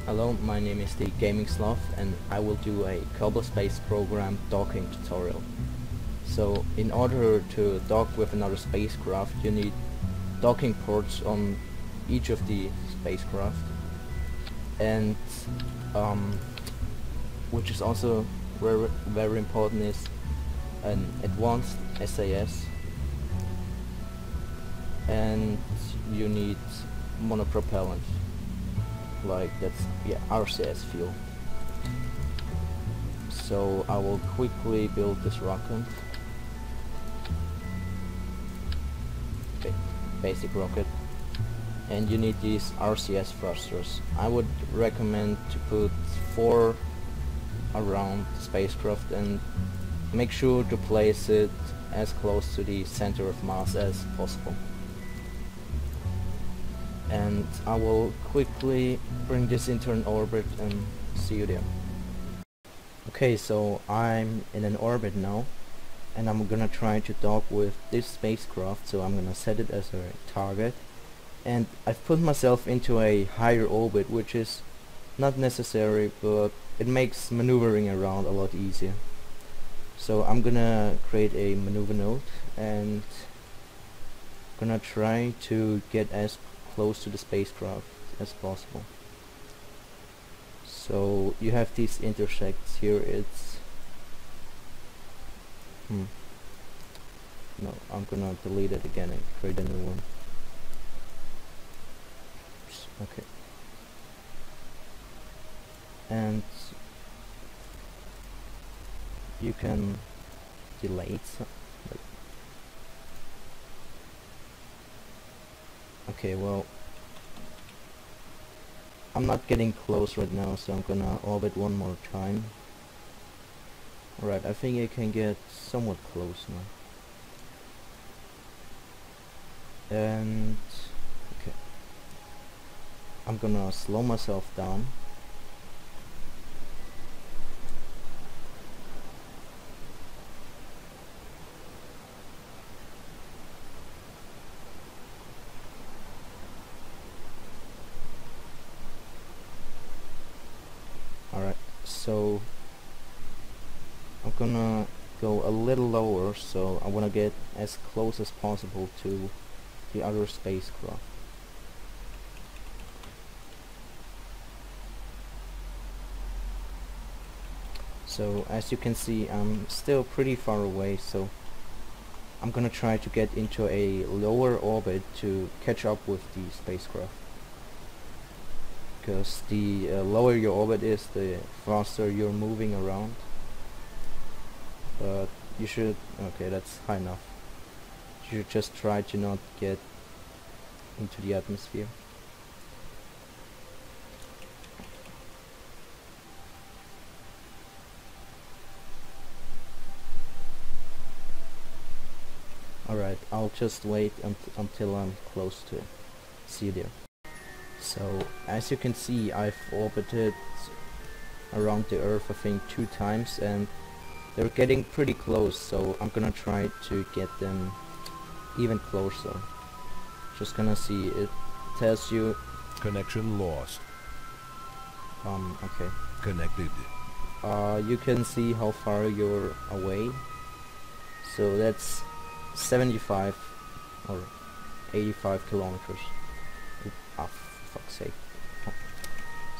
Hello, my name is the Gaming Sloth and I will do a Kerbal Space Program docking tutorial. So in order to dock with another spacecraft you need docking ports on each of the spacecraft, and which is also very important is an advanced SAS, and you need monopropellant, like that's RCS fuel. So I will quickly build this rocket, basic rocket, and you need these RCS thrusters. I would recommend to put 4 around the spacecraft and make sure to place it as close to the center of mass as possible. And I will quickly bring this into an orbit and see you there. Okay, so I'm in an orbit now and I'm gonna try to dock with this spacecraft, so I'm gonna set it as a target, and I've put myself into a higher orbit, which is not necessary, but it makes maneuvering around a lot easier. So I'm gonna create a maneuver node and gonna try to get as close to the spacecraft as possible. So you have these intersects here. It's no, I'm gonna delete it again and create a new one. Oops, okay. And you can delete okay, well, I'm not getting close right now, so I'm gonna orbit one more time. Alright, I think I can get somewhat close now. And okay, I'm gonna slow myself down. Alright, so I'm gonna go a little lower, so I wanna get as close as possible to the other spacecraft. So as you can see, I'm still pretty far away, so I'm gonna try to get into a lower orbit to catch up with the spacecraft. Because the lower your orbit is, the faster you're moving around. But you should, okay, that's high enough. You should just try to not get into the atmosphere. Alright, I'll just wait until I'm close to it. See you there. So as you can see, I've orbited around the Earth I think 2 times and they're getting pretty close, so I'm gonna try to get them even closer. Just gonna see, it tells you Connection lost. Okay. Connected. You can see how far you're away. So that's 75 or 85 kilometers. Ah, for fuck's sake. Oh,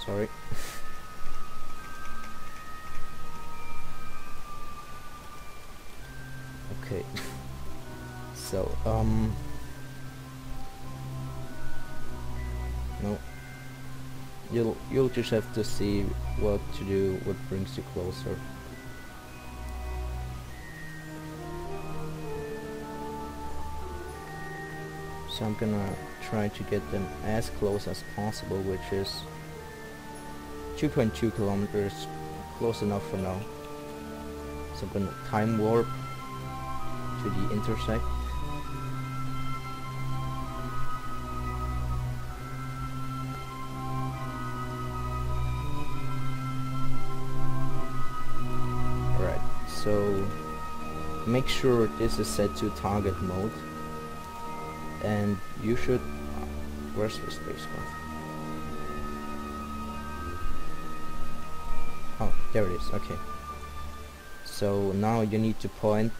sorry. Okay. So, no. You'll just have to see what to do, what brings you closer. So I'm gonna try to get them as close as possible, which is 2.2 kilometers, close enough for now. So I'm gonna time warp to the intersect. Alright, so make sure this is set to target mode. And you should... where's the spacecraft? Oh, there it is. Okay. So now you need to point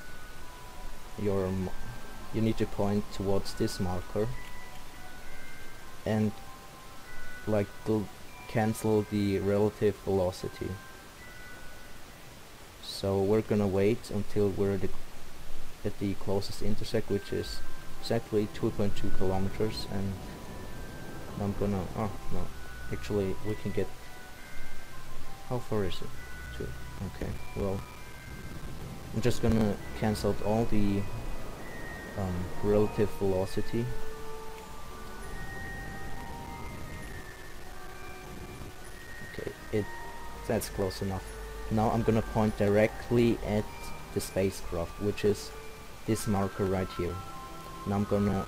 towards this marker and like to cancel the relative velocity. So we're gonna wait until we're at the closest intersect, which is exactly 2.2 kilometers, and I'm gonna, oh no, actually we can get, how far is it? 2. Okay, well, I'm just gonna cancel out all the relative velocity. Okay, that's close enough. Now I'm gonna point directly at the spacecraft, which is this marker right here. Now I'm gonna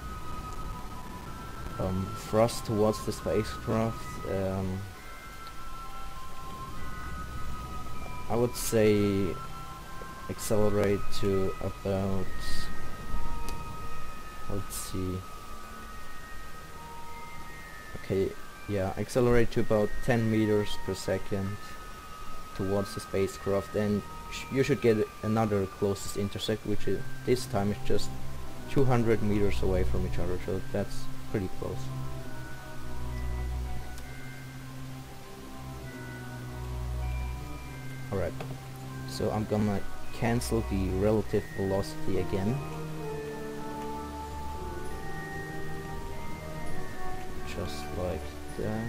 thrust towards the spacecraft. I would say accelerate to about, let's see, okay, yeah, accelerate to about 10 meters per second towards the spacecraft, and you should get another closest intersect, which is this time is just 200 meters away from each other, so that's pretty close. Alright, so I'm gonna cancel the relative velocity again. Just like that.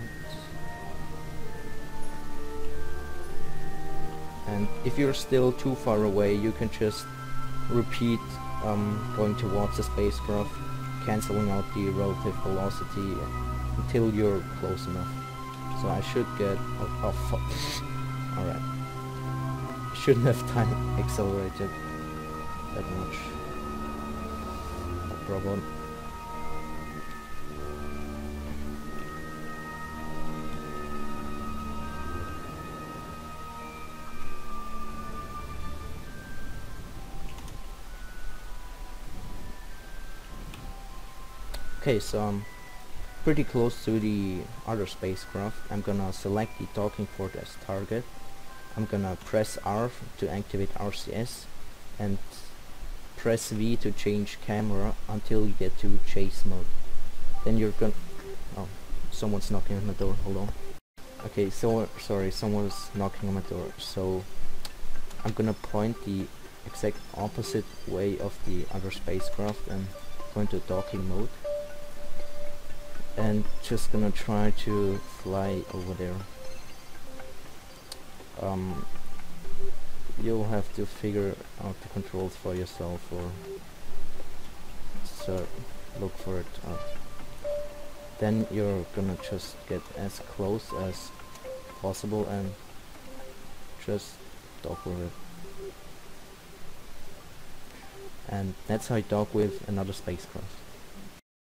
And if you're still too far away, you can just repeat going towards the spacecraft, cancelling out the relative velocity until you're close enough. So I should get, oh fuck. Alright. Shouldn't have time accelerated that much. No problem. Okay, so I'm pretty close to the other spacecraft. I'm gonna select the docking port as target. I'm gonna press R to activate RCS and press V to change camera until you get to chase mode. Then you're gonna, oh, someone's knocking on my door, hold on. Okay, so sorry, someone's knocking on my door. So I'm gonna point the exact opposite way of the other spacecraft and go into docking mode. And just gonna try to fly over there. You'll have to figure out the controls for yourself, or so look for it up. Then you're gonna just get as close as possible and just dock with it. And that's how you dock with another spacecraft.